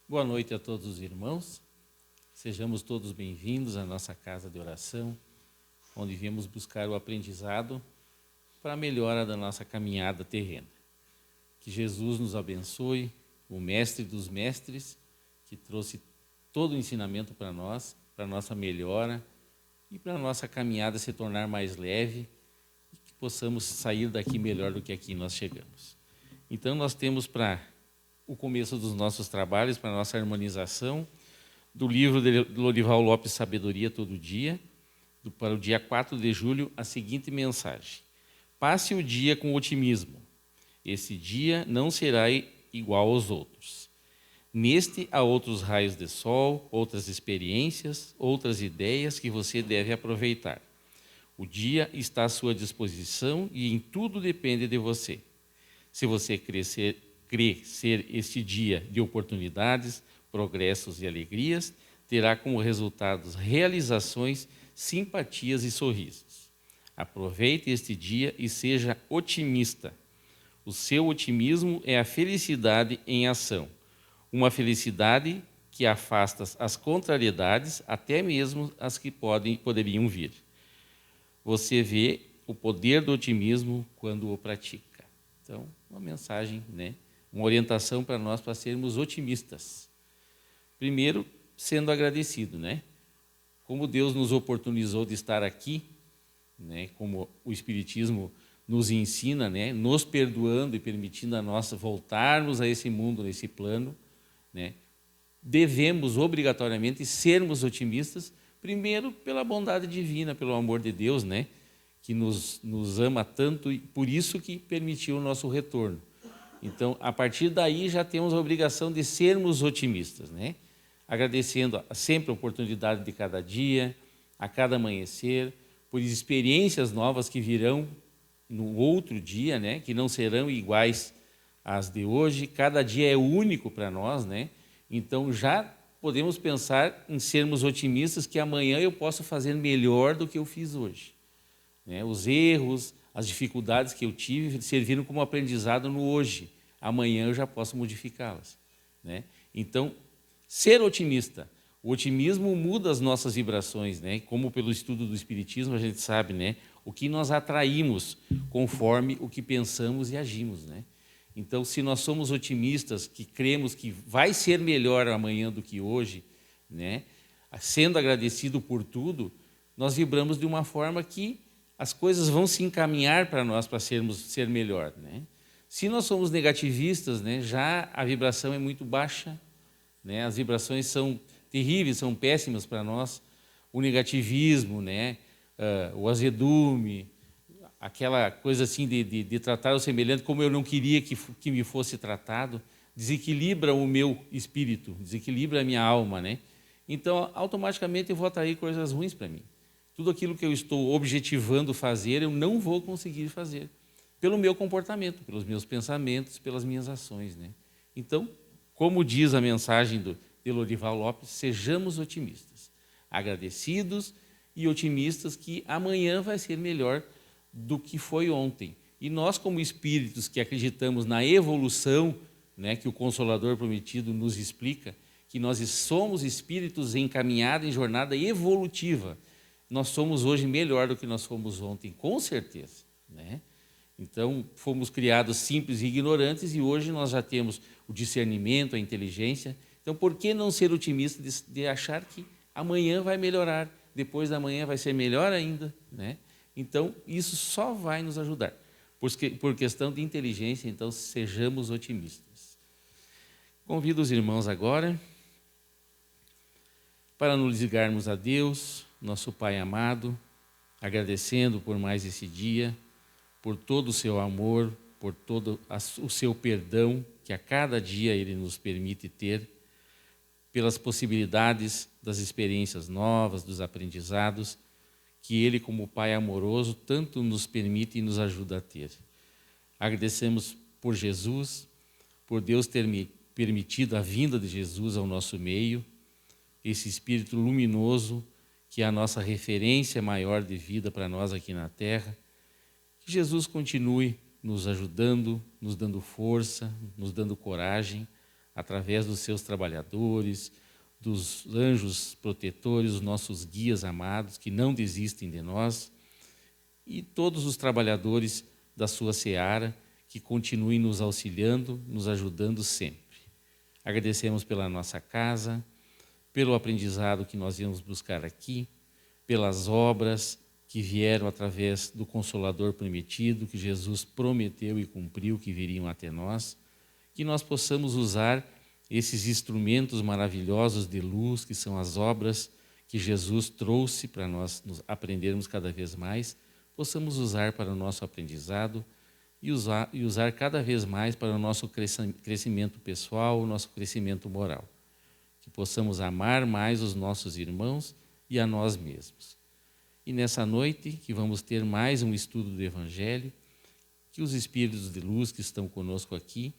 Boa noite a todos os irmãos. Sejamos todos bem-vindos à nossa casa de oração, onde viemos buscar o aprendizado para a melhora da nossa caminhada terrena. Que Jesus nos abençoe, o mestre dos mestres, que trouxe todo o ensinamento para nós, para a nossa melhora e para a nossa caminhada se tornar mais leve e que possamos sair daqui melhor do que aqui nós chegamos. Então, nós temos para o começo dos nossos trabalhos, para a nossa harmonização, do livro de Lorival Lopes, Sabedoria Todo Dia, para o dia 4 de julho, a seguinte mensagem: passe o dia com otimismo. Esse dia não será igual aos outros. Neste há outros raios de sol, outras experiências, outras ideias que você deve aproveitar. O dia está à sua disposição e em tudo depende de você. Se você crê ser este dia de oportunidades, progressos e alegrias, terá como resultados realizações, simpatias e sorrisos. Aproveite este dia e seja otimista. O seu otimismo é a felicidade em ação. Uma felicidade que afasta as contrariedades, até mesmo as que poderiam vir. Você vê o poder do otimismo quando o pratica. Então, uma mensagem, uma orientação para nós para sermos otimistas. Primeiro, sendo agradecido, Como Deus nos oportunizou de estar aqui, como o Espiritismo nos ensina, nos perdoando e permitindo a nós voltarmos a esse mundo, nesse plano, devemos obrigatoriamente sermos otimistas, primeiro pela bondade divina, pelo amor de Deus, que nos ama tanto e por isso que permitiu o nosso retorno. Então, a partir daí já temos a obrigação de sermos otimistas, agradecendo sempre a oportunidade de cada dia, a cada amanhecer, por experiências novas que virão no outro dia, que não serão iguais às de hoje. Cada dia é único para nós, Então já podemos pensar em sermos otimistas que amanhã eu posso fazer melhor do que eu fiz hoje. Os erros, as dificuldades que eu tive serviram como aprendizado no hoje. Amanhã eu já posso modificá-las. Então, ser otimista. O otimismo muda as nossas vibrações, Como pelo estudo do Espiritismo a gente sabe, o que nós atraímos conforme o que pensamos e agimos, Então, se nós somos otimistas, que cremos que vai ser melhor amanhã do que hoje, Sendo agradecido por tudo, nós vibramos de uma forma que as coisas vão se encaminhar para nós para ser melhor, Se nós somos negativistas, já a vibração é muito baixa, As vibrações são terríveis, são péssimas para nós. O negativismo, o azedume, aquela coisa assim de tratar o semelhante como eu não queria que me fosse tratado, desequilibra o meu espírito, desequilibra a minha alma, Então, automaticamente eu vou atrair coisas ruins para mim. Tudo aquilo que eu estou objetivando fazer, eu não vou conseguir fazer, pelo meu comportamento, pelos meus pensamentos, pelas minhas ações, Então, como diz a mensagem de Lorival Lopes, sejamos otimistas, agradecidos e otimistas que amanhã vai ser melhor do que foi ontem. E nós, como espíritos que acreditamos na evolução, que o Consolador Prometido nos explica, que nós somos espíritos encaminhados em jornada evolutiva, nós somos hoje melhor do que nós fomos ontem, com certeza. Então, fomos criados simples e ignorantes e hoje nós já temos o discernimento, a inteligência. Então, por que não ser otimista de achar que amanhã vai melhorar, depois da manhã vai ser melhor ainda, Então, isso só vai nos ajudar. Por questão de inteligência, então, sejamos otimistas. Convido os irmãos agora para nos ligarmos a Deus, nosso Pai amado, agradecendo por mais esse dia, por todo o seu amor, por todo o seu perdão, que a cada dia Ele nos permite ter, pelas possibilidades das experiências novas, dos aprendizados, que Ele, como Pai amoroso, tanto nos permite e nos ajuda a ter. Agradecemos por Jesus, por Deus ter me permitido a vinda de Jesus ao nosso meio, esse Espírito luminoso, que é a nossa referência maior de vida para nós aqui na Terra. Que Jesus continue nos ajudando, nos dando força, nos dando coragem, através dos seus trabalhadores, dos anjos protetores, os nossos guias amados, que não desistem de nós, e todos os trabalhadores da sua seara, que continuem nos auxiliando, nos ajudando sempre. Agradecemos pela nossa casa, pelo aprendizado que nós íamos buscar aqui, pelas obras que vieram através do Consolador prometido, que Jesus prometeu e cumpriu que viriam até nós, que nós possamos usar esses instrumentos maravilhosos de luz, que são as obras que Jesus trouxe para nós nos aprendermos cada vez mais, possamos usar para o nosso aprendizado e usar cada vez mais para o nosso crescimento pessoal, o nosso crescimento moral. Que possamos amar mais os nossos irmãos e a nós mesmos. E nessa noite, que vamos ter mais um estudo do Evangelho, que os Espíritos de luz que estão conosco aqui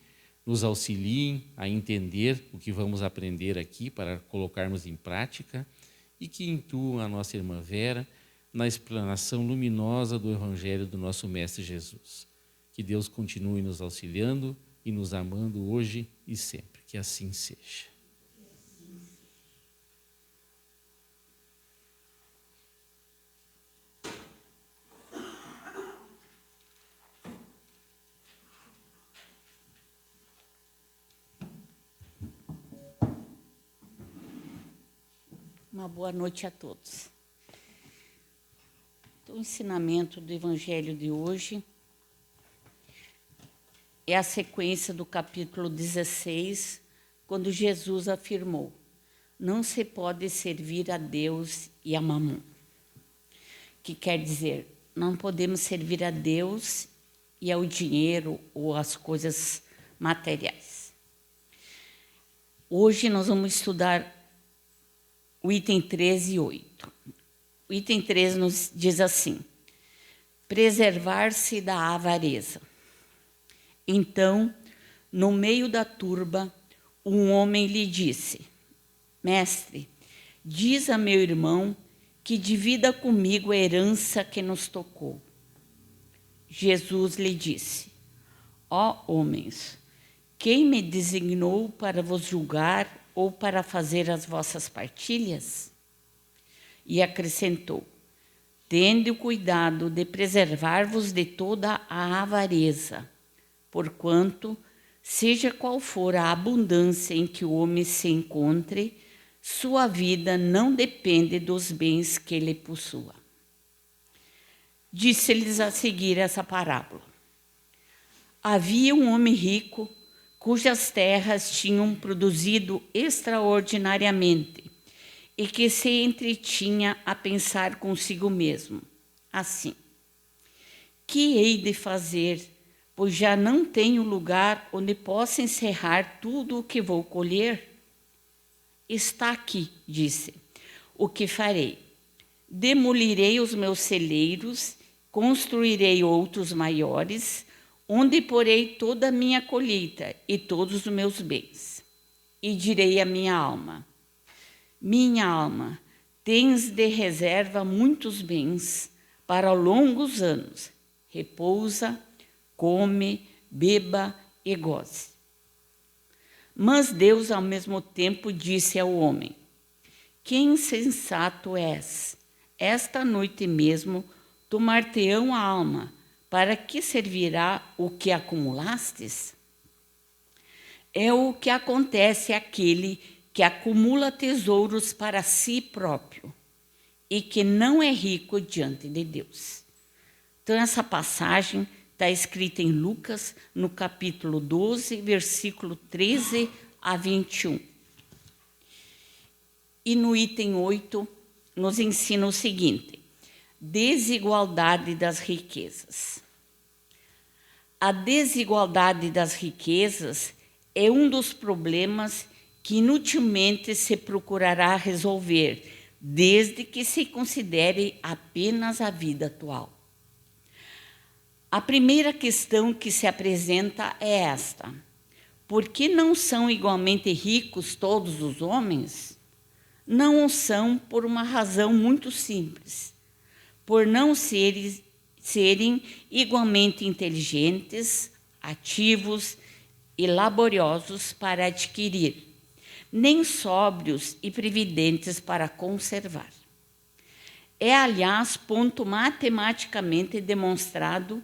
nos auxiliem a entender o que vamos aprender aqui para colocarmos em prática e que intuam a nossa irmã Vera na explanação luminosa do Evangelho do nosso Mestre Jesus. Que Deus continue nos auxiliando e nos amando hoje e sempre. Que assim seja. Uma boa noite a todos. Então, o ensinamento do Evangelho de hoje é a sequência do capítulo 16, quando Jesus afirmou: não se pode servir a Deus e a Mamon. Que quer dizer, não podemos servir a Deus e ao dinheiro ou às coisas materiais. Hoje nós vamos estudar o item 13 e 8. O item 13 nos diz assim: preservar-se da avareza. Então, no meio da turba, um homem lhe disse: mestre, diz a meu irmão que divida comigo a herança que nos tocou. Jesus lhe disse: ó homens, quem me designou para vos julgar ou para fazer as vossas partilhas? E acrescentou: tende o cuidado de preservar-vos de toda a avareza, porquanto, seja qual for a abundância em que o homem se encontre, sua vida não depende dos bens que ele possua. Disse-lhes a seguir essa parábola: havia um homem rico, cujas terras tinham produzido extraordinariamente, e que se entretinha a pensar consigo mesmo, assim: que hei de fazer, pois já não tenho lugar onde possa encerrar tudo o que vou colher? Está aqui, disse, o que farei. Demolirei os meus celeiros, construirei outros maiores, onde porei toda a minha colheita e todos os meus bens. E direi à minha alma: minha alma, tens de reserva muitos bens para longos anos. Repousa, come, beba e goze. Mas Deus, ao mesmo tempo, disse ao homem: que insensato és! Esta noite mesmo tomar-te-ão a alma. Para que servirá o que acumulastes? É o que acontece àquele que acumula tesouros para si próprio e que não é rico diante de Deus. Então, essa passagem está escrita em Lucas, no capítulo 12, versículo 13 a 21. E no item 8, nos ensina o seguinte: desigualdade das riquezas. A desigualdade das riquezas é um dos problemas que inutilmente se procurará resolver, desde que se considere apenas a vida atual. A primeira questão que se apresenta é esta: por que não são igualmente ricos todos os homens? Não o são por uma razão muito simples: por não serem igualmente inteligentes, ativos e laboriosos para adquirir, nem sóbrios e previdentes para conservar. É, aliás, ponto matematicamente demonstrado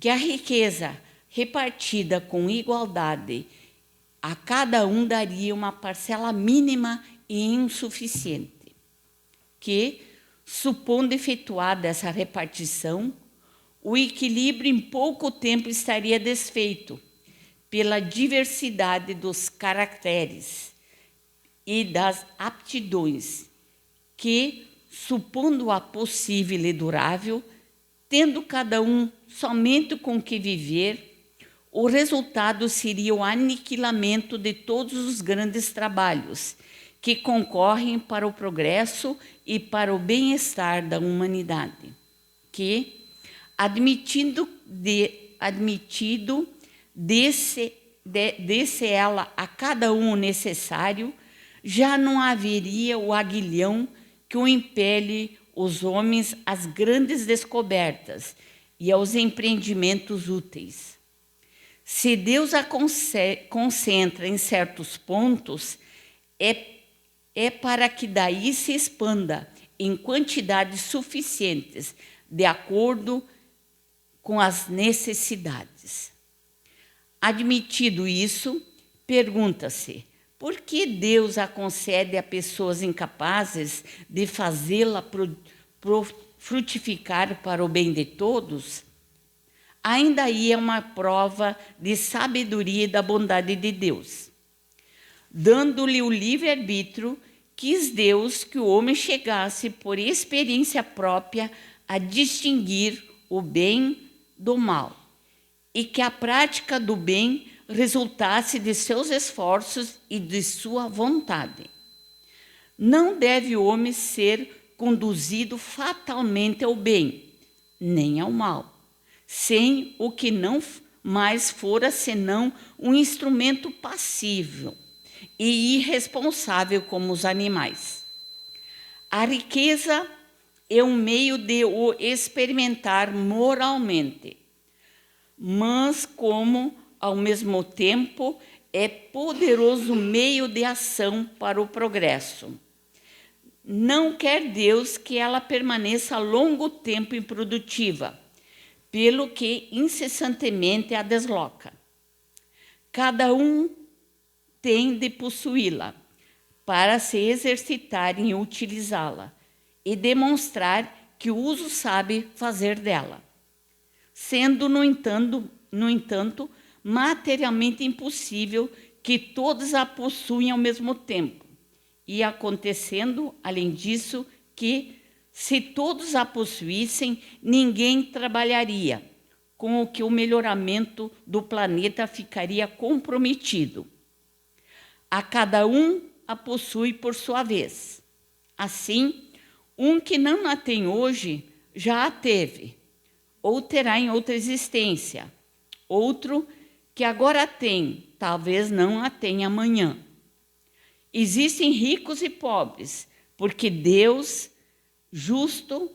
que a riqueza repartida com igualdade a cada um daria uma parcela mínima e insuficiente, que, supondo efetuada essa repartição, o equilíbrio em pouco tempo estaria desfeito pela diversidade dos caracteres e das aptidões, que, supondo-a possível e durável, tendo cada um somente com que viver, o resultado seria o aniquilamento de todos os grandes trabalhos que concorrem para o progresso e para o bem-estar da humanidade, que, admitido desse ela a cada um o necessário, já não haveria o aguilhão que o impele os homens às grandes descobertas e aos empreendimentos úteis. Se Deus a concentra em certos pontos, é para que daí se expanda em quantidades suficientes, de acordo com as necessidades. Admitido isso, pergunta-se: por que Deus a concede a pessoas incapazes de fazê-la frutificar para o bem de todos? Ainda aí é uma prova de sabedoria e da bondade de Deus. Dando-lhe o livre-arbítrio, quis Deus que o homem chegasse, por experiência própria, a distinguir o bem do mal, e que a prática do bem resultasse de seus esforços e de sua vontade. Não deve o homem ser conduzido fatalmente ao bem, nem ao mal, sem o que não mais fora senão um instrumento passível e irresponsável como os animais. A riqueza é um meio de o experimentar moralmente, mas como, ao mesmo tempo, é poderoso meio de ação para o progresso. Não quer Deus que ela permaneça longo tempo improdutiva, pelo que incessantemente a desloca. Cada um tem de possuí-la para se exercitar em utilizá-la e demonstrar que o uso sabe fazer dela, sendo, no entanto, materialmente impossível que todos a possuem ao mesmo tempo, e acontecendo, além disso, que, se todos a possuíssem, ninguém trabalharia, com o que o melhoramento do planeta ficaria comprometido. A cada um a possui por sua vez. Assim, um que não a tem hoje, já a teve, ou terá em outra existência. Outro que agora tem, talvez não a tenha amanhã. Existem ricos e pobres, porque Deus, justo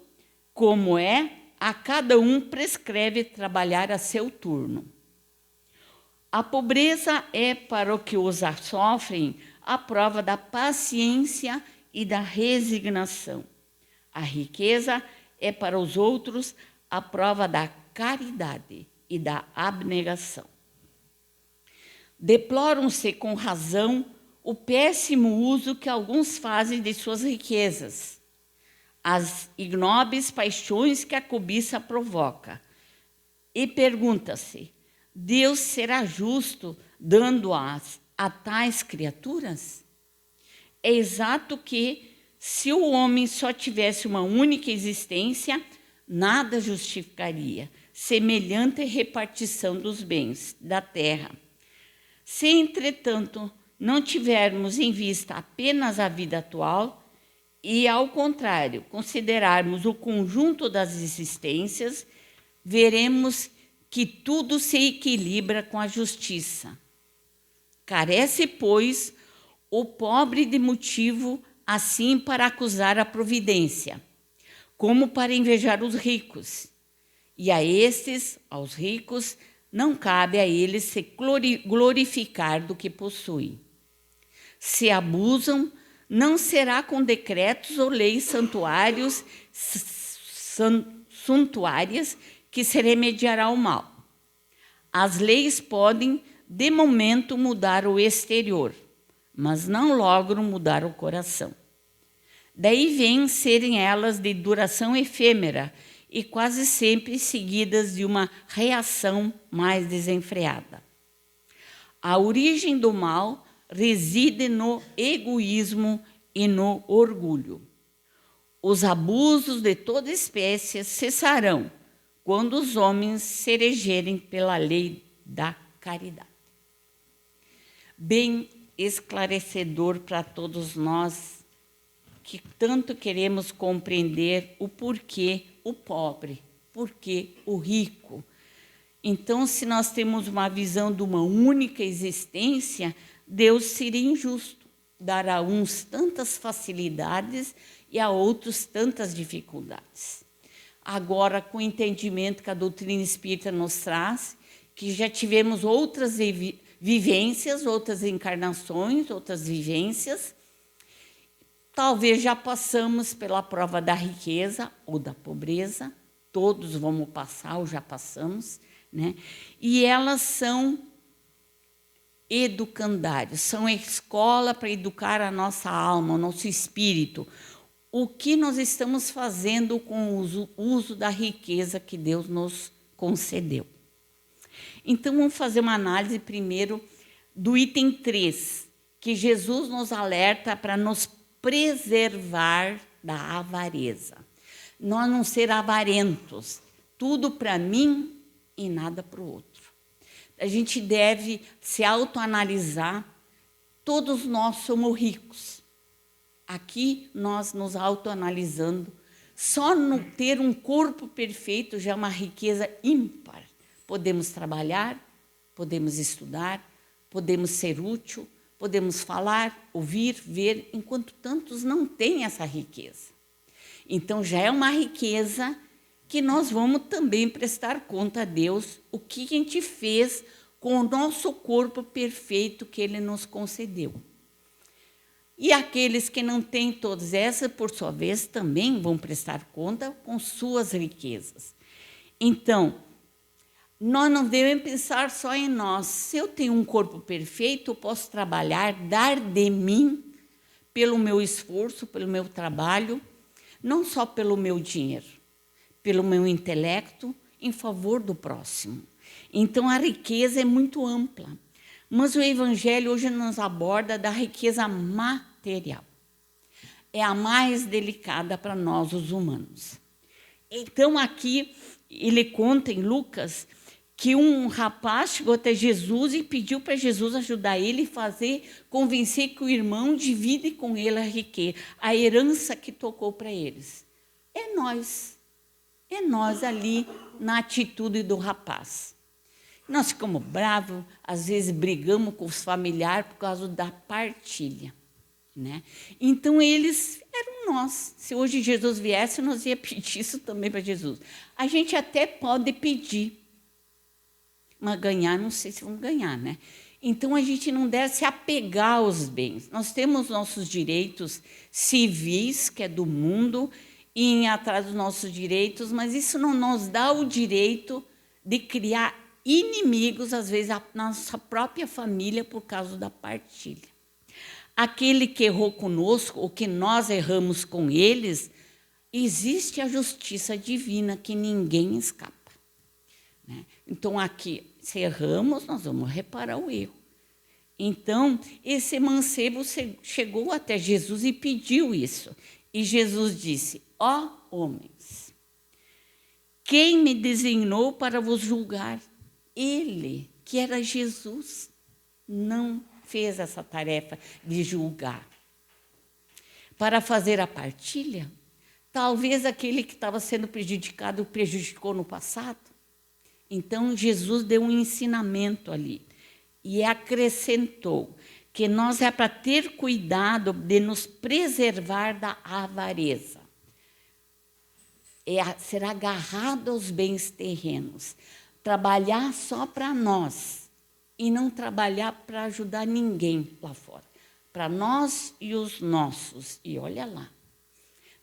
como é, a cada um prescreve trabalhar a seu turno. A pobreza é, para o que os sofrem, a prova da paciência e da resignação. A riqueza é, para os outros, a prova da caridade e da abnegação. Deploram-se com razão o péssimo uso que alguns fazem de suas riquezas, as ignóbeis paixões que a cobiça provoca. E pergunta-se: Deus será justo dando-as a tais criaturas? É exato que, se o homem só tivesse uma única existência, nada justificaria semelhante repartição dos bens da terra. Se, entretanto, não tivermos em vista apenas a vida atual e, ao contrário, considerarmos o conjunto das existências, veremos que tudo se equilibra com a justiça. Carece, pois, o pobre de motivo assim para acusar a providência, como para invejar os ricos. E a estes, aos ricos, não cabe a eles se glorificar do que possuem. Se abusam, não será com decretos ou leis suntuárias que se remediará o mal. As leis podem, de momento, mudar o exterior, mas não logram mudar o coração. Daí vêm serem elas de duração efêmera e quase sempre seguidas de uma reação mais desenfreada. A origem do mal reside no egoísmo e no orgulho. Os abusos de toda espécie cessarão quando os homens se regerem pela lei da caridade. Bem esclarecedor para todos nós que tanto queremos compreender o porquê o pobre, porquê o rico. Então, se nós temos uma visão de uma única existência, Deus seria injusto, dar a uns tantas facilidades e a outros tantas dificuldades. Agora, com o entendimento que a doutrina espírita nos traz, que já tivemos outras vivências, outras encarnações, outras vivências, talvez já passamos pela prova da riqueza ou da pobreza, todos vamos passar ou já passamos, né? E elas são educandários, são a escola para educar a nossa alma, o nosso espírito. O que nós estamos fazendo com o uso da riqueza que Deus nos concedeu. Então, vamos fazer uma análise primeiro do item 3, que Jesus nos alerta para nos preservar da avareza. Nós não ser avarentos, tudo para mim e nada para o outro. A gente deve se autoanalisar, todos nós somos ricos. Aqui, nós nos autoanalisando, só no ter um corpo perfeito já é uma riqueza ímpar. Podemos trabalhar, podemos estudar, podemos ser útil, podemos falar, ouvir, ver, enquanto tantos não têm essa riqueza. Então, já é uma riqueza que nós vamos também prestar conta a Deus o que a gente fez com o nosso corpo perfeito que Ele nos concedeu. E aqueles que não têm todas essas, por sua vez, também vão prestar conta com suas riquezas. Então, nós não devemos pensar só em nós. Se eu tenho um corpo perfeito, eu posso trabalhar, dar de mim, pelo meu esforço, pelo meu trabalho, não só pelo meu dinheiro, pelo meu intelecto, em favor do próximo. Então, a riqueza é muito ampla. Mas o Evangelho hoje nos aborda da riqueza material. É a mais delicada para nós, os humanos. Então, aqui, ele conta em Lucas que um rapaz chegou até Jesus e pediu para Jesus ajudar ele a convencer que o irmão divide com ele a riqueza, a herança que tocou para eles. É nós ali na atitude do rapaz. Nós ficamos bravos, às vezes brigamos com os familiares por causa da partilha, né? Então, eles eram nós. Se hoje Jesus viesse, nós ia pedir isso também para Jesus. A gente até pode pedir, mas ganhar, não sei se vamos ganhar, né? Então, a gente não deve se apegar aos bens. Nós temos nossos direitos civis, que é do mundo, e ir atrás dos nossos direitos, mas isso não nos dá o direito de criar inimigos, às vezes, na nossa própria família, por causa da partilha. Aquele que errou conosco, ou que nós erramos com eles, existe a justiça divina que ninguém escapa, né? Então, aqui, se erramos, nós vamos reparar o erro. Então, esse mancebo chegou até Jesus e pediu isso. E Jesus disse: ó homens, quem me designou para vos julgar? Ele, que era Jesus, não fez essa tarefa de julgar. Para fazer a partilha, talvez aquele que estava sendo prejudicado o prejudicou no passado. Então, Jesus deu um ensinamento ali e acrescentou que nós é para ter cuidado de nos preservar da avareza. Ser agarrado aos bens terrenos. trabalhar só para nós e não trabalhar para ajudar ninguém lá fora. Para nós e os nossos. E olha lá,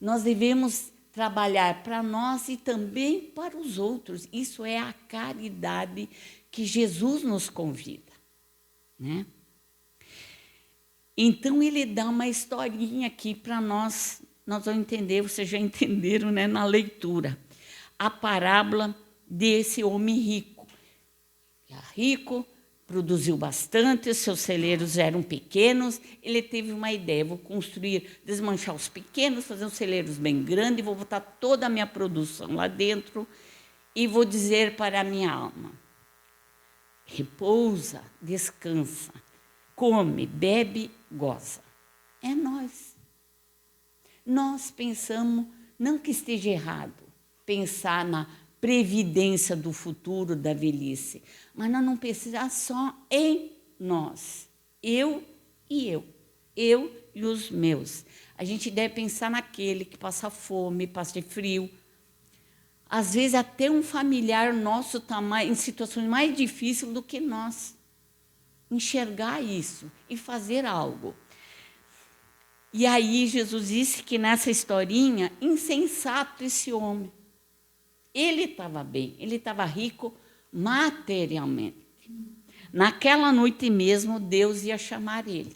nós devemos trabalhar para nós e também para os outros. Isso é a caridade que Jesus nos convida, né? Então, ele dá uma historinha aqui para nós vamos entender, vocês já entenderam, né, na leitura. A parábola desse homem rico. Rico, produziu bastante, seus celeiros eram pequenos, ele teve uma ideia, vou construir, desmanchar os pequenos, fazer uns celeiros bem grandes, vou botar toda a minha produção lá dentro e vou dizer para a minha alma, repousa, descansa, come, bebe, goza. É nós. Nós pensamos, não que esteja errado, pensar na previdência do futuro, da velhice, mas nós não precisamos só em nós, eu e os meus. A gente deve pensar naquele que passa fome, passa frio. Às vezes até um familiar nosso está em situações mais difíceis do que nós. Enxergar isso e fazer algo. E aí Jesus disse que nessa historinha, insensato esse homem. Ele estava bem, ele estava rico materialmente. Naquela noite mesmo, Deus ia chamar ele.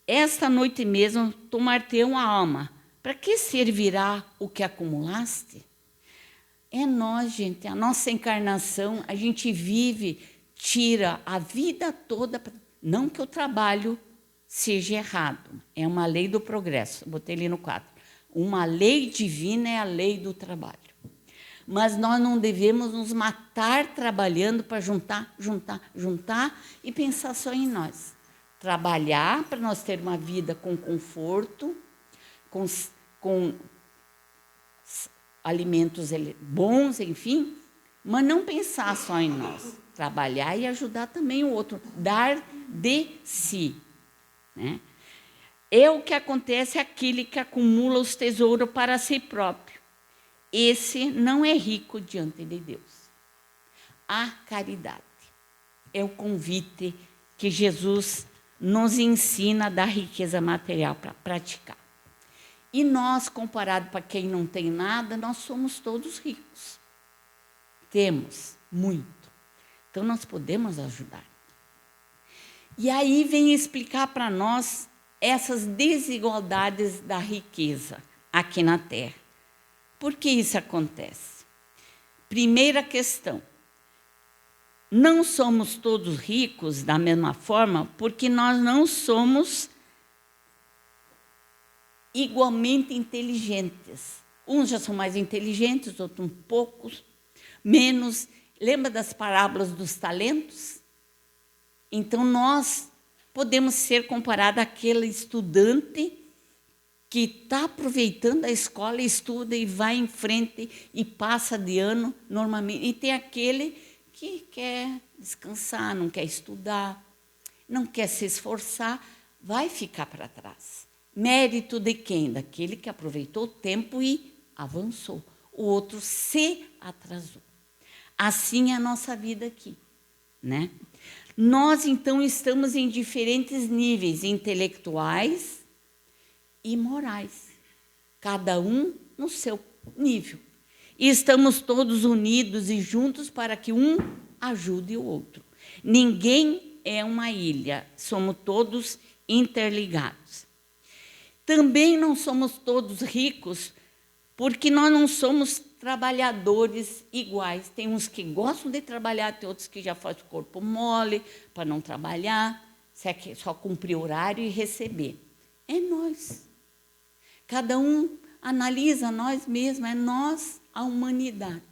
Esta noite mesmo, tomar-te uma alma. Para que servirá o que acumulaste? É nós, gente, a nossa encarnação, a gente vive, tira a vida toda. Não que o trabalho seja errado, é uma lei do progresso. Botei ali no quadro. Uma lei divina é a lei do trabalho. Mas nós não devemos nos matar trabalhando para juntar e pensar só em nós. Trabalhar para nós ter uma vida com conforto, com alimentos bons, enfim, mas não pensar só em nós. Trabalhar e ajudar também o outro, dar de si, né? É o que acontece àquele que acumula os tesouros para si próprio. Esse não é rico diante de Deus. A caridade é o convite que Jesus nos ensina da riqueza material para praticar. E nós, comparado para quem não tem nada, nós somos todos ricos. Temos muito. Então, nós podemos ajudar. E aí vem explicar para nós essas desigualdades da riqueza aqui na Terra. Por que isso acontece? Primeira questão. Não somos todos ricos da mesma forma porque nós não somos igualmente inteligentes. Uns já são mais inteligentes, outros um pouco menos. Lembra das parábolas dos talentos? Então, nós podemos ser comparados àquele estudante que está aproveitando a escola, estuda e vai em frente e passa de ano normalmente. E tem aquele que quer descansar, não quer estudar, não quer se esforçar, vai ficar para trás. Mérito de quem? Daquele que aproveitou o tempo e avançou. O outro se atrasou. Assim é a nossa vida aqui, né? Nós, então, estamos em diferentes níveis intelectuais e morais, cada um no seu nível. E estamos todos unidos e juntos para que um ajude o outro. Ninguém é uma ilha, somos todos interligados. Também não somos todos ricos, porque nós não somos trabalhadores iguais. Tem uns que gostam de trabalhar, tem outros que já fazem o corpo mole para não trabalhar, só cumprir horário e receber. É nós. Cada um analisa nós mesmos, é nós, a humanidade.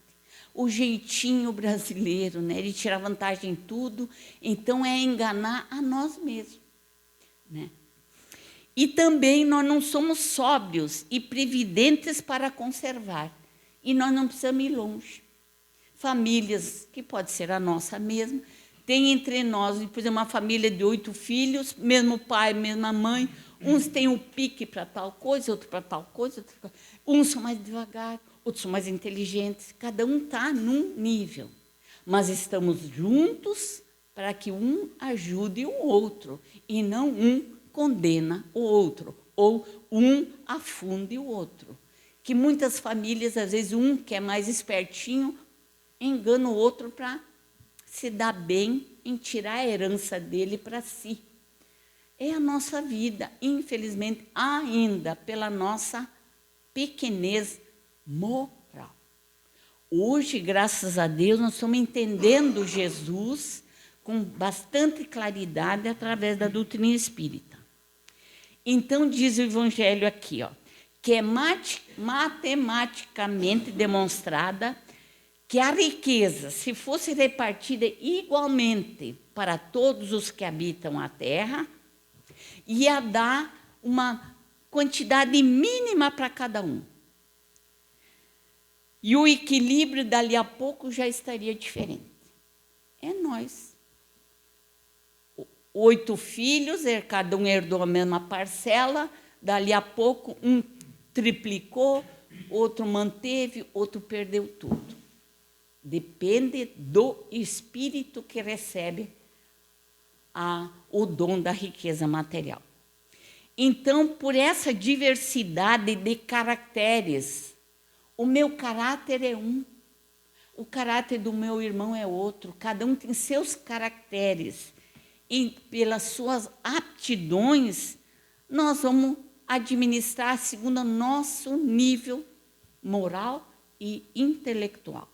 O jeitinho brasileiro, né? Ele tira vantagem em tudo, então é enganar a nós mesmos, né? E também nós não somos sóbrios e previdentes para conservar. E nós não precisamos ir longe. Famílias, que pode ser a nossa mesma, tem entre nós, por exemplo, uma família de 8 filhos, mesmo pai, mesma mãe, uns têm o pique para tal coisa, outro para tal coisa, uns são mais devagar, outros são mais inteligentes, cada um está num nível. Mas estamos juntos para que um ajude o outro, e não um condena o outro, ou um afunde o outro. Que muitas famílias, às vezes, um que é mais espertinho, engana o outro para se dar bem em tirar a herança dele para si. É a nossa vida, infelizmente, ainda pela nossa pequenez moral. Hoje, graças a Deus, nós estamos entendendo Jesus com bastante claridade através da doutrina espírita. Então, diz o Evangelho aqui, ó, que é matematicamente demonstrada que a riqueza, se fosse repartida igualmente para todos os que habitam a terra, ia dar uma quantidade mínima para cada um. E o equilíbrio dali a pouco já estaria diferente. É nós. 8 filhos, cada um herdou a mesma parcela, dali a pouco um triplicou, outro manteve, outro perdeu tudo. Depende do espírito que recebe o dom da riqueza material. Então, por essa diversidade de caracteres, o meu caráter é um, o caráter do meu irmão é outro, cada um tem seus caracteres, e pelas suas aptidões, nós vamos administrar segundo o nosso nível moral e intelectual.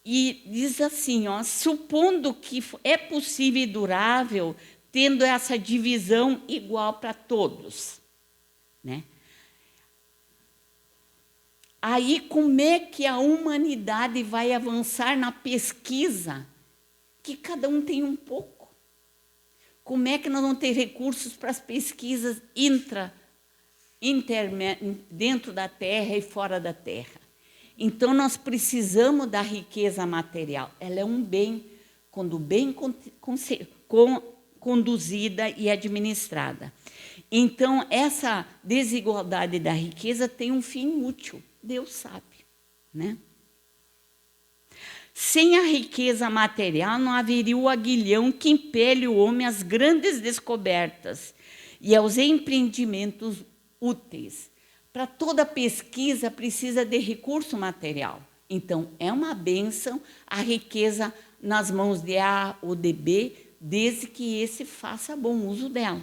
E diz assim, ó, supondo que é possível e durável, tendo essa divisão igual para todos, né? Aí, como é que a humanidade vai avançar na pesquisa? Que cada um tem um pouco. Como é que nós vamos ter recursos para as pesquisas dentro da Terra e fora da Terra? Então, nós precisamos da riqueza material. Ela é um bem, quando bem conduzida e administrada. Então, essa desigualdade da riqueza tem um fim útil. Deus sabe, né? Sem a riqueza material, não haveria o aguilhão que impele o homem às grandes descobertas e aos empreendimentos úteis. Para toda pesquisa, precisa de recurso material. Então, é uma bênção a riqueza nas mãos de A ou de B, desde que esse faça bom uso dela.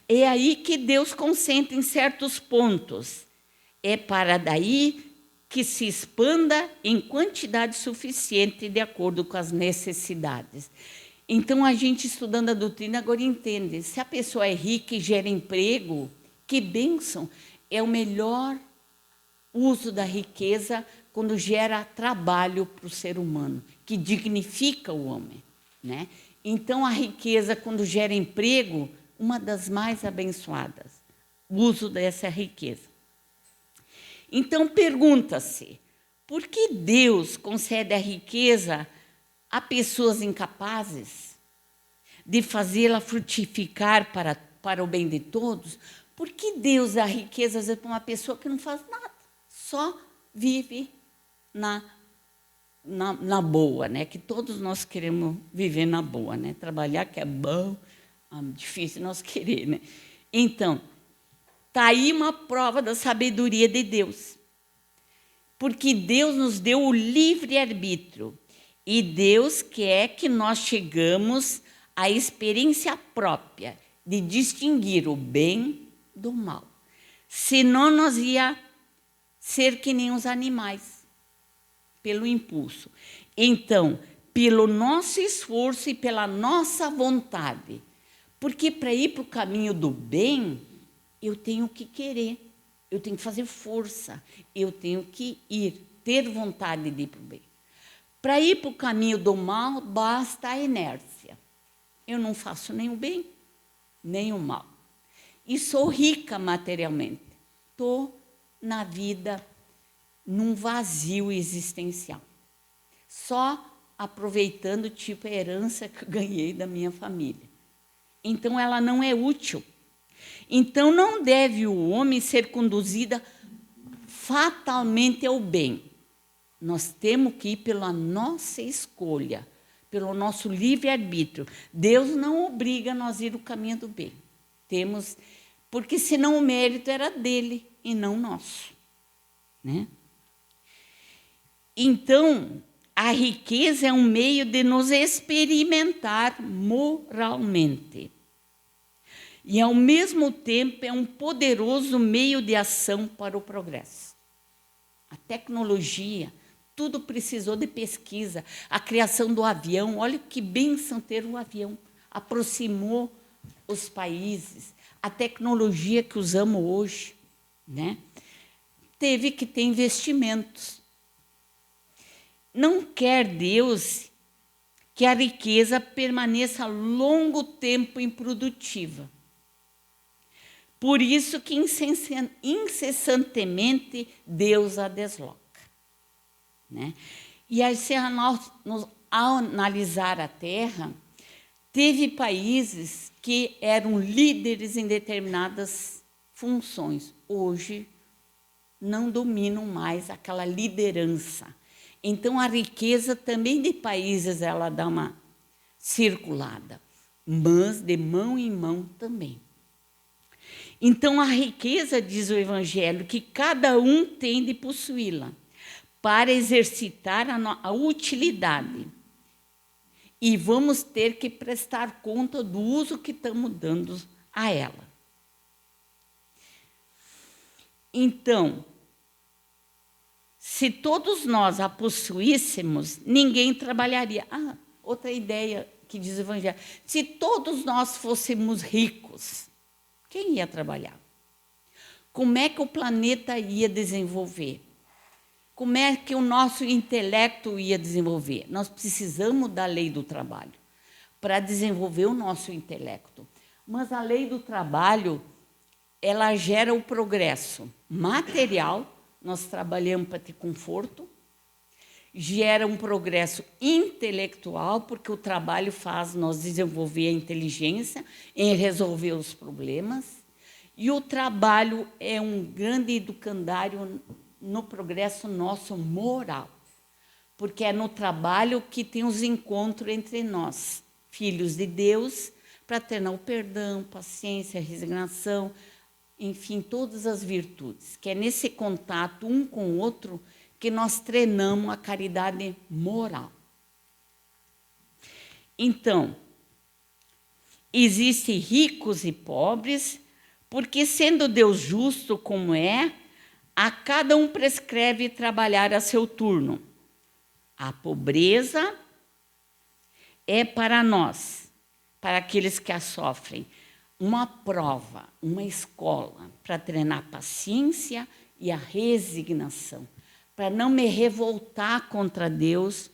É aí que Deus concentra em certos pontos. É para daí que se expanda em quantidade suficiente de acordo com as necessidades. Então, a gente estudando a doutrina agora entende, se a pessoa é rica e gera emprego, que bênção, é o melhor uso da riqueza quando gera trabalho para o ser humano, que dignifica o homem, né? Então, a riqueza, quando gera emprego, uma das mais abençoadas, o uso dessa riqueza. Então, pergunta-se, por que Deus concede a riqueza a pessoas incapazes de fazê-la frutificar para o bem de todos? Por que Deus dá riqueza, às vezes, para uma pessoa que não faz nada, só vive na boa, né? Que todos nós queremos viver na boa, né? Trabalhar que é bom, é difícil nós querer, né? Então, está aí uma prova da sabedoria de Deus. Porque Deus nos deu o livre-arbítrio. E Deus quer que nós chegamos à experiência própria de distinguir o bem do mal. Senão nós ia ser que nem os animais, pelo impulso. Então, pelo nosso esforço e pela nossa vontade. Porque para ir para o caminho do bem, eu tenho que querer, eu tenho que fazer força, eu tenho que ir, ter vontade de ir para o bem. Para ir para o caminho do mal, basta a inércia. Eu não faço nem o bem, nem o mal. E sou rica materialmente. Estou na vida, num vazio existencial. Só aproveitando, tipo, a herança que eu ganhei da minha família. Então, ela não é útil. Então, não deve o homem ser conduzido fatalmente ao bem. Nós temos que ir pela nossa escolha, pelo nosso livre-arbítrio. Deus não obriga nós a ir o caminho do bem. Porque senão o mérito era dele e não nosso, né? Então, a riqueza é um meio de nos experimentar moralmente. E, ao mesmo tempo, é um poderoso meio de ação para o progresso. A tecnologia, tudo precisou de pesquisa. A criação do avião, olha que bênção ter o avião. Aproximou os países. A tecnologia que usamos hoje, né? Teve que ter investimentos. Não quer Deus que a riqueza permaneça longo tempo improdutiva. Por isso que incessantemente Deus a desloca, né? E aí, ao analisar a Terra, teve países que eram líderes em determinadas funções. Hoje, não dominam mais aquela liderança. Então, a riqueza também de países, ela dá uma circulada, mas de mão em mão também. Então, a riqueza, diz o Evangelho, que cada um tem de possuí-la para exercitar a utilidade. E vamos ter que prestar conta do uso que estamos dando a ela. Então, se todos nós a possuíssemos, ninguém trabalharia. Outra ideia que diz o Evangelho. Se todos nós fôssemos ricos, quem ia trabalhar? Como é que o planeta ia desenvolver? Como é que o nosso intelecto ia desenvolver? Nós precisamos da lei do trabalho para desenvolver o nosso intelecto. Mas a lei do trabalho, ela gera o progresso material, nós trabalhamos para ter conforto, gera um progresso intelectual, porque o trabalho faz nós desenvolver a inteligência em resolver os problemas, e o trabalho é um grande educandário no progresso nosso moral, porque é no trabalho que tem os encontros entre nós, filhos de Deus, para treinar o perdão, paciência, resignação, enfim, todas as virtudes, que é nesse contato um com o outro que nós treinamos a caridade moral. Então, existem ricos e pobres, porque sendo Deus justo como é, a cada um prescreve trabalhar a seu turno. A pobreza é para nós, para aqueles que a sofrem, uma prova, uma escola para treinar a paciência e a resignação, para não me revoltar contra Deus,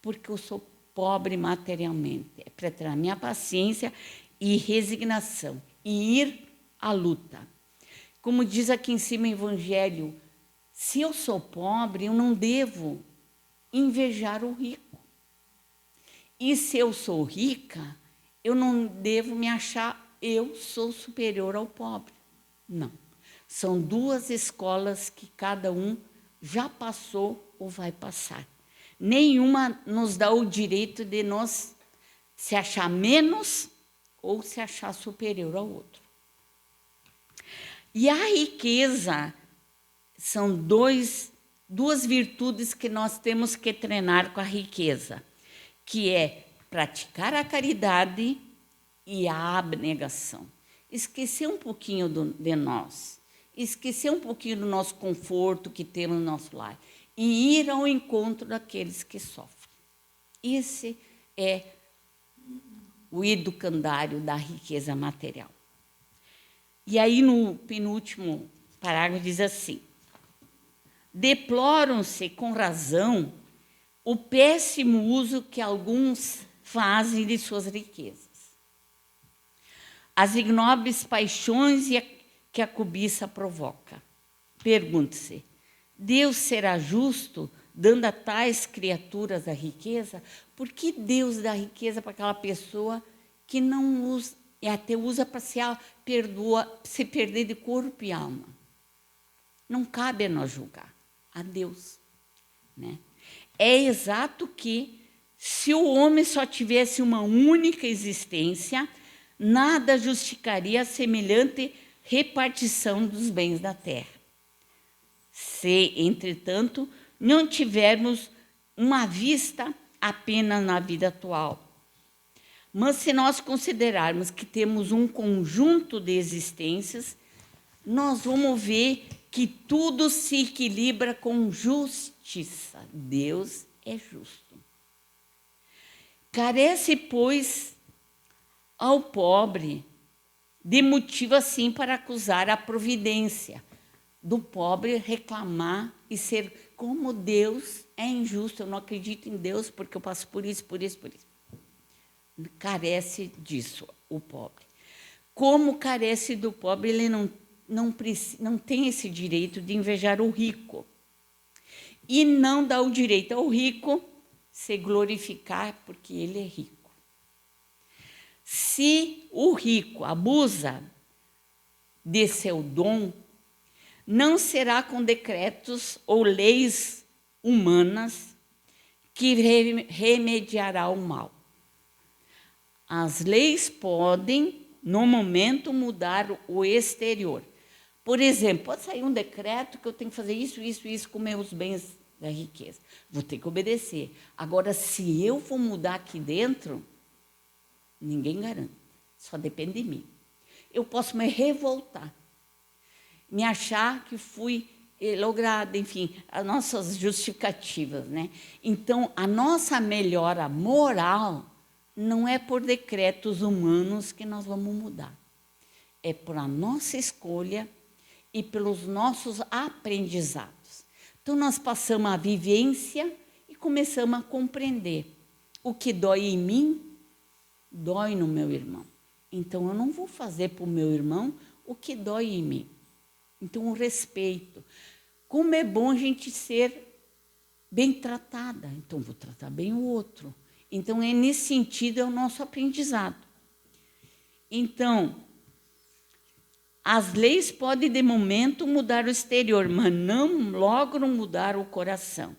porque eu sou pobre materialmente. É para treinar minha paciência e resignação, e ir à luta. Como diz aqui em cima o Evangelho, se eu sou pobre, eu não devo invejar o rico. E se eu sou rica, eu não devo me achar eu sou superior ao pobre. Não. São duas escolas que cada um já passou ou vai passar. Nenhuma nos dá o direito de nós se achar menos ou se achar superior ao outro. E a riqueza são duas virtudes que nós temos que treinar com a riqueza, que é praticar a caridade e a abnegação. Esquecer um pouquinho de nós, esquecer um pouquinho do nosso conforto que temos no nosso lar e ir ao encontro daqueles que sofrem. Esse é o educandário da riqueza material. E aí, no penúltimo parágrafo, diz assim: deploram-se com razão o péssimo uso que alguns fazem de suas riquezas, as ignóbeis paixões que a cobiça provoca. Pergunte-se: Deus será justo dando a tais criaturas a riqueza? Por que Deus dá riqueza para aquela pessoa que não e até usa para se perder de corpo e alma. Não cabe a nós julgar, a Deus, né? É exato que, se o homem só tivesse uma única existência, nada justificaria a semelhante repartição dos bens da terra. Se, entretanto, não tivermos uma vista apenas na vida atual, mas se nós considerarmos que temos um conjunto de existências, nós vamos ver que tudo se equilibra com justiça. Deus é justo. Carece, pois, ao pobre de motivo assim para acusar a providência do pobre, reclamar e ser como Deus é injusto. Eu não acredito em Deus porque eu passo por isso, por isso, por isso. Carece disso o pobre. Como carece do pobre, ele não tem esse direito de invejar o rico. E não dá o direito ao rico se glorificar porque ele é rico. Se o rico abusa de seu dom, não será com decretos ou leis humanas que remediará o mal. As leis podem, no momento, mudar o exterior. Por exemplo, pode sair um decreto que eu tenho que fazer isso, isso, isso com meus bens da riqueza. Vou ter que obedecer. Agora, se eu for mudar aqui dentro, ninguém garante. Só depende de mim. Eu posso me revoltar, me achar que fui lograda, enfim, as nossas justificativas, né? Então, a nossa melhora moral não é por decretos humanos que nós vamos mudar. É por a nossa escolha e pelos nossos aprendizados. Então, nós passamos a vivência e começamos a compreender. O que dói em mim, dói no meu irmão. Então, eu não vou fazer para o meu irmão o que dói em mim. Então, o respeito. Como é bom a gente ser bem tratada. Então, vou tratar bem o outro. Então, é nesse sentido, é o nosso aprendizado. Então, as leis podem, de momento, mudar o exterior, mas não logram mudar o coração.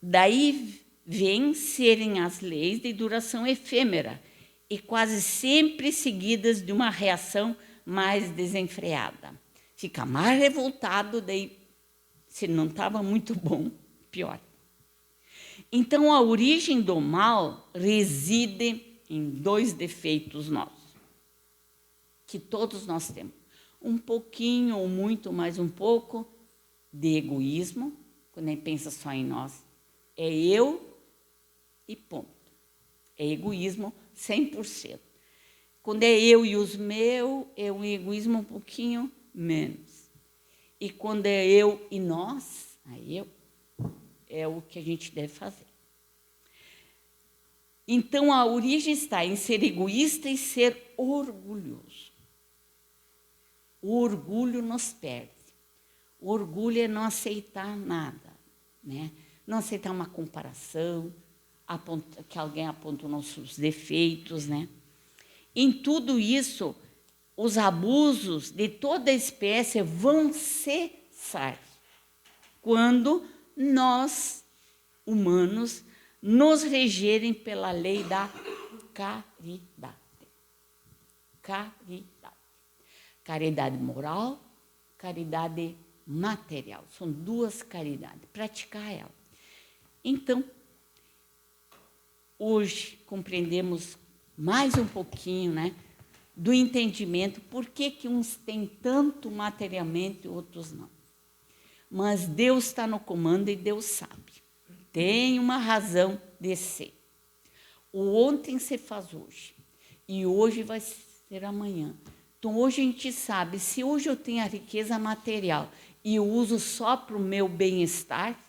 Daí vêm serem as leis de duração efêmera e quase sempre seguidas de uma reação mais desenfreada. Fica mais revoltado, daí, se não estava muito bom, pior. Então, a origem do mal reside em dois defeitos nossos, que todos nós temos. Um pouquinho ou muito mais um pouco de egoísmo, quando a gente pensa só em nós. É eu e ponto. É egoísmo 100%. Quando é eu e os meus, é um egoísmo um pouquinho menos. E quando é eu e nós, aí é o que a gente deve fazer. Então, a origem está em ser egoísta e ser orgulhoso. O orgulho nos perde. O orgulho é não aceitar nada, né? Não aceitar uma comparação, que alguém aponta os nossos defeitos, né? Em tudo isso, os abusos de toda a espécie vão cessar quando nós, humanos, nos regerem pela lei da caridade. Caridade. Caridade moral, caridade material. São duas caridades. Praticar ela. Então, hoje compreendemos mais um pouquinho, né, do entendimento por que uns têm tanto materialmente e outros não. Mas Deus está no comando e Deus sabe. Tem uma razão de ser. O ontem se faz hoje. E hoje vai ser amanhã. Então, hoje a gente sabe, se hoje eu tenho a riqueza material e eu uso só para o meu bem-estar,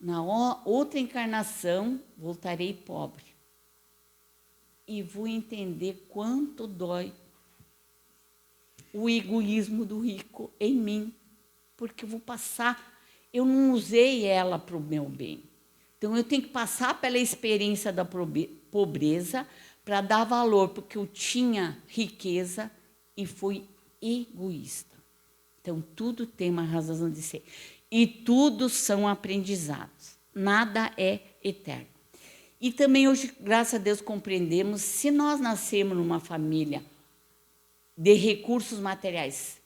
na outra encarnação voltarei pobre. E vou entender quanto dói o egoísmo do rico em mim. Porque eu vou passar, eu não usei ela para o meu bem. Então, eu tenho que passar pela experiência da pobreza para dar valor, porque eu tinha riqueza e fui egoísta. Então, tudo tem uma razão de ser. E tudo são aprendizados. Nada é eterno. E também hoje, graças a Deus, compreendemos, se nós nascemos numa família de recursos materiais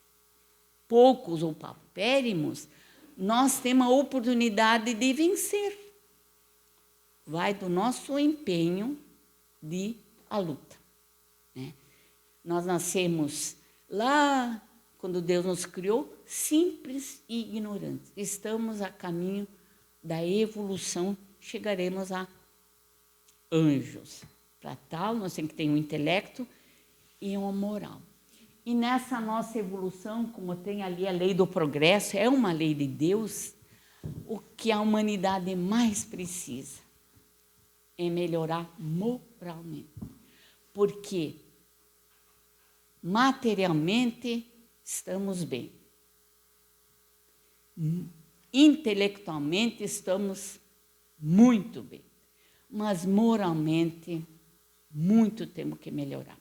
poucos ou paupérrimos, nós temos a oportunidade de vencer. Vai do nosso empenho de a luta, né? Nós nascemos lá, quando Deus nos criou, simples e ignorantes. Estamos a caminho da evolução, chegaremos a anjos. Para tal, nós temos que ter um intelecto e uma moral. E nessa nossa evolução, como tem ali a lei do progresso, é uma lei de Deus, o que a humanidade mais precisa é melhorar moralmente. Porque materialmente estamos bem. Intelectualmente estamos muito bem. Mas moralmente, muito temos que melhorar.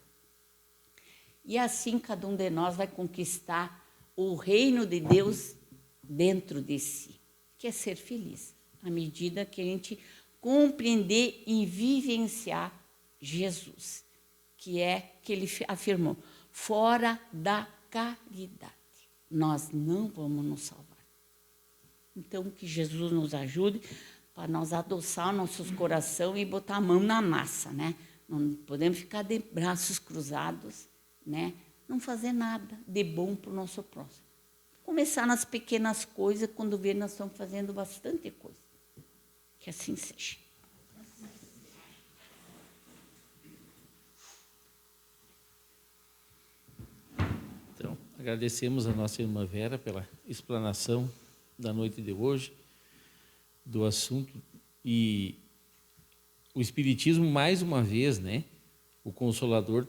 E assim cada um de nós vai conquistar o reino de Deus dentro de si, que é ser feliz, à medida que a gente compreender e vivenciar Jesus, que ele afirmou, fora da caridade, nós não vamos nos salvar. Então, que Jesus nos ajude para nós adoçar nossos corações e botar a mão na massa, né? Não podemos ficar de braços cruzados, né? Não fazer nada de bom para o nosso próximo. Começar nas pequenas coisas, quando ver nós estamos fazendo bastante coisa. Que assim seja. Então, agradecemos a nossa irmã Vera pela explanação da noite de hoje, do assunto. E o Espiritismo, mais uma vez, né? O Consolador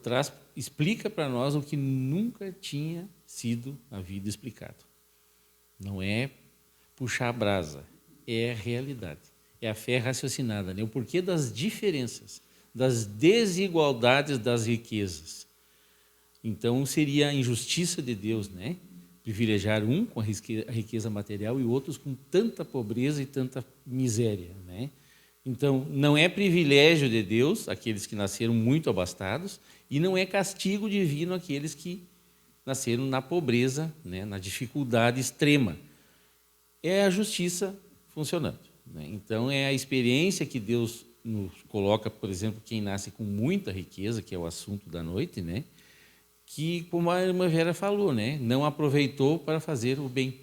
explica para nós o que nunca tinha sido na vida explicado. Não é puxar a brasa, é a realidade. É a fé raciocinada, né? O porquê das diferenças, das desigualdades das riquezas. Então, seria a injustiça de Deus, né? Privilegiar um com a riqueza material e outros com tanta pobreza e tanta miséria, né? Então, não é privilégio de Deus aqueles que nasceram muito abastados e não é castigo divino aqueles que nasceram na pobreza, né, na dificuldade extrema. É a justiça funcionando, né? Então, é a experiência que Deus nos coloca, por exemplo, quem nasce com muita riqueza, que é o assunto da noite, né, que, como a irmã Vera falou, né, não aproveitou para fazer o bem.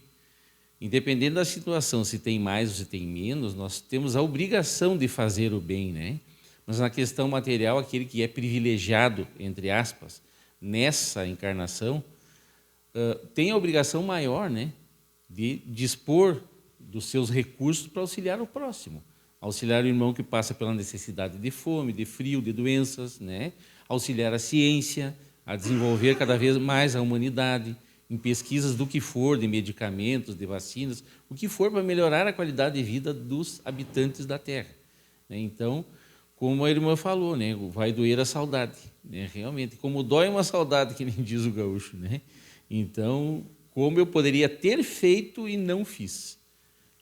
Independente da situação, se tem mais ou se tem menos, nós temos a obrigação de fazer o bem, né? Mas na questão material, aquele que é privilegiado, entre aspas, nessa encarnação, tem a obrigação maior, né, de dispor dos seus recursos para auxiliar o próximo. Auxiliar o irmão que passa pela necessidade de fome, de frio, de doenças, né? Auxiliar a ciência a desenvolver cada vez mais a humanidade, em pesquisas do que for, de medicamentos, de vacinas, o que for para melhorar a qualidade de vida dos habitantes da Terra. Então, como a irmã falou, né, vai doer a saudade, né, realmente, como dói uma saudade, que nem diz o gaúcho, né? Então, como eu poderia ter feito e não fiz.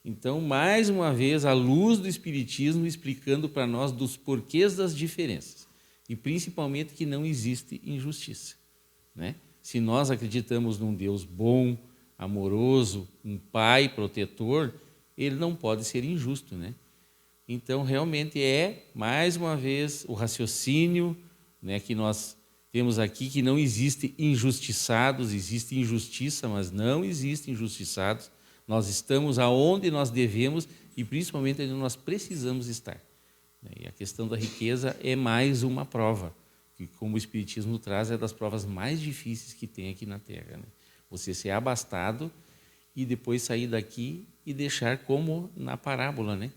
Então, mais uma vez, a luz do Espiritismo explicando para nós dos porquês das diferenças, e principalmente que não existe injustiça, né? Se nós acreditamos num Deus bom, amoroso, um Pai protetor, ele não pode ser injusto, né? Então, realmente é, mais uma vez, o raciocínio, né, que nós temos aqui, que não existe injustiçados, existe injustiça, mas não existe injustiçados. Nós estamos aonde nós devemos e, principalmente, onde nós precisamos estar. E a questão da riqueza é mais uma prova, que, como o Espiritismo traz, é das provas mais difíceis que tem aqui na Terra, né? Você ser abastado e depois sair daqui e deixar como na parábola, né?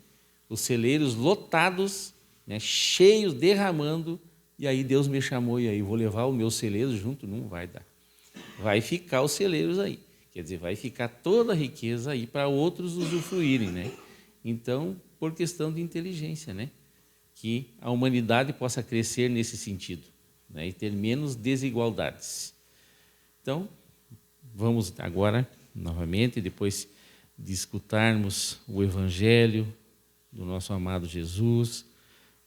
Os celeiros lotados, né, cheios, derramando, e aí Deus me chamou, e aí vou levar os meus celeiros junto? Não vai dar. Vai ficar os celeiros aí. Quer dizer, vai ficar toda a riqueza aí para outros usufruírem, né? Então, por questão de inteligência, né? que a humanidade possa crescer nesse sentido, né, e ter menos desigualdades. Então, vamos agora, novamente, depois de escutarmos o Evangelho do nosso amado Jesus,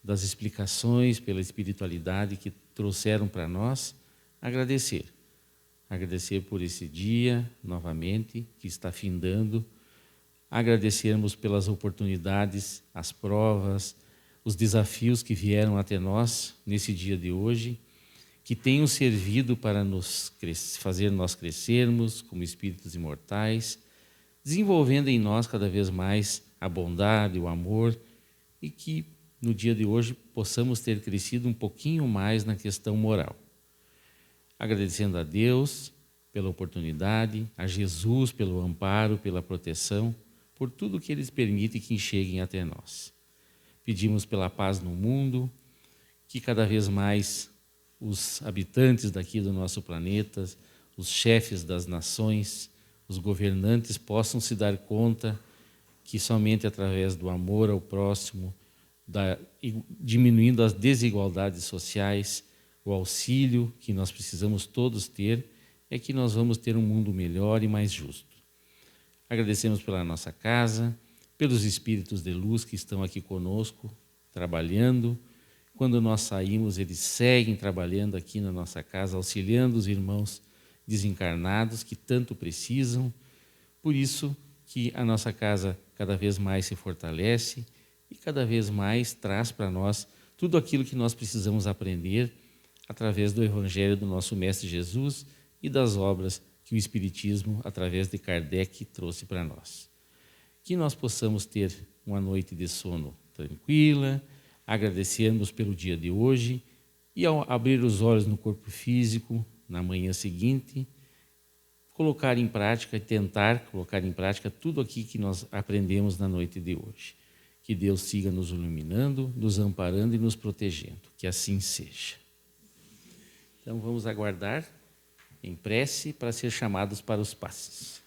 das explicações pela espiritualidade que trouxeram para nós, agradecer. Agradecer por esse dia, novamente, que está findando. Agradecermos pelas oportunidades, as provas, os desafios que vieram até nós nesse dia de hoje, que tenham servido para fazer nós crescermos como espíritos imortais, desenvolvendo em nós cada vez mais a bondade, o amor, e que no dia de hoje possamos ter crescido um pouquinho mais na questão moral. Agradecendo a Deus pela oportunidade, a Jesus pelo amparo, pela proteção, por tudo que eles permitem que cheguem até nós. Pedimos pela paz no mundo, que cada vez mais os habitantes daqui do nosso planeta, os chefes das nações, os governantes possam se dar conta que somente através do amor ao próximo, diminuindo as desigualdades sociais, o auxílio que nós precisamos todos ter, é que nós vamos ter um mundo melhor e mais justo. Agradecemos pela nossa casa, pelos espíritos de luz que estão aqui conosco, trabalhando. Quando nós saímos, eles seguem trabalhando aqui na nossa casa, auxiliando os irmãos desencarnados que tanto precisam. Por isso que a nossa casa cada vez mais se fortalece e cada vez mais traz para nós tudo aquilo que nós precisamos aprender através do Evangelho do nosso Mestre Jesus e das obras que o Espiritismo, através de Kardec, trouxe para nós. Que nós possamos ter uma noite de sono tranquila, agradecermos pelo dia de hoje e, ao abrir os olhos no corpo físico, na manhã seguinte, colocar em prática e tentar colocar em prática tudo aquilo que nós aprendemos na noite de hoje. Que Deus siga nos iluminando, nos amparando e nos protegendo. Que assim seja. Então vamos aguardar em prece para ser chamados para os passes.